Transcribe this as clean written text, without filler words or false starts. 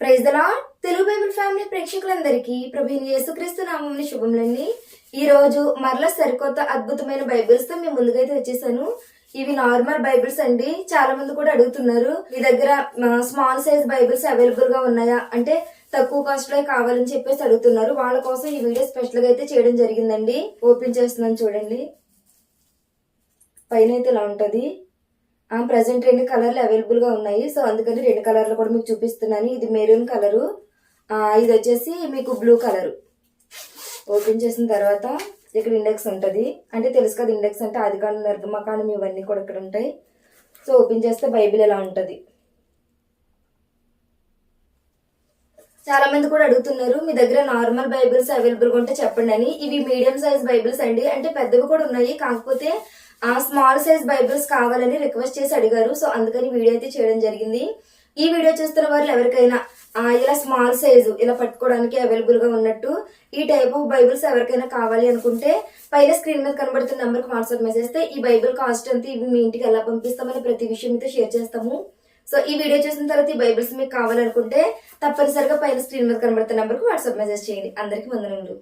Praise the lord. Telugu Bible family ప్రేక్షకులందరికీ ప్రభువైన యేసుక్రీస్తు నామమున శుభములండి. ఈ రోజు మరలా సరికొత్త అద్భుతమైన బైబిల్స్ తో మేము ముందుకైతే వచ్చేసాను. ఇవి నార్మల్ బైబిల్స్ అండి. చాలా మంది కూడా అడుగుతున్నారు, మీ దగ్గర స్మాల్ సైజ్ బైబిల్స్ అవైలబుల్ గా ఉన్నాయా అంటే తక్కువ కాస్ట్ లో కావాలని చెప్పేసి అడుగుతున్నారు. వాళ్ళ కోసం ఈ వీడియో స్పెషల్ గా అయితే చేయడం జరిగిందండి. ఓపెన్ చేస్తున్నాను చూడండి. పైన అయితే ఇలా ఉంటది. ప్రజెంట్ 2 కలర్లు అవైలబుల్ గా ఉన్నాయి. సో అందుకని 2 కలర్లు కూడా మీకు చూపిస్తున్నాను. ఇది మెరూన్ కలరు, ఇది వచ్చేసి మీకు బ్లూ కలరు. ఓపెన్ చేసిన తర్వాత ఇక్కడ ఇండెక్స్ ఉంటుంది. అంటే తెలుసు కదా, ఇండెక్స్ అంటే ఆదికాండం, నిర్గమకాండం ఇవన్నీ కూడా ఇక్కడ ఉంటాయి. సో ఓపెన్ చేస్తే బైబిల్ ఎలా ఉంటుంది. చాలా మంది కూడా అడుగుతున్నారు, మీ దగ్గర నార్మల్ బైబిల్స్ అవైలబుల్ గా ఉంటే చెప్పండి అని. ఇవి మీడియం సైజ్ బైబిల్స్ అండి. అంటే పెద్దవి కూడా ఉన్నాయి, కాకపోతే స్మాల్ సైజ్ బైబిల్స్ కావాలని రిక్వెస్ట్ చేసి అడిగారు. సో అందుకని వీడియో అయితే చేయడం జరిగింది. ఈ వీడియో చూస్తున్న వాళ్ళు ఎవరికైనా ఇలా స్మాల్ సైజు ఇలా పట్టుకోవడానికి అవైలబుల్ గా ఉన్నట్టు ఈ టైప్ ఆఫ్ బైబిల్స్ ఎవరికైనా కావాలి అనుకుంటే పైన స్క్రీన్ మీద కనబడుతున్న నెంబర్ కి వాట్సాప్ మెసేజ్ చేస్తే ఈ బైబిల్ కాస్ట్ అంతా, ఇవి మీ ఇంటికి ఎలా పంపిస్తామని ప్రతి విషయం అయితే షేర్ చేస్తాము. సో ఈ వీడియో చూసిన తర్వాత ఈ బైబిల్స్ మీకు కావాలనుకుంటే తప్పనిసరిగా పైన స్క్రీన్ మీద కనబడుతున్న నెంబర్ కి వాట్సాప్ మెసేజ్ చేయండి. అందరికీ వందనములు.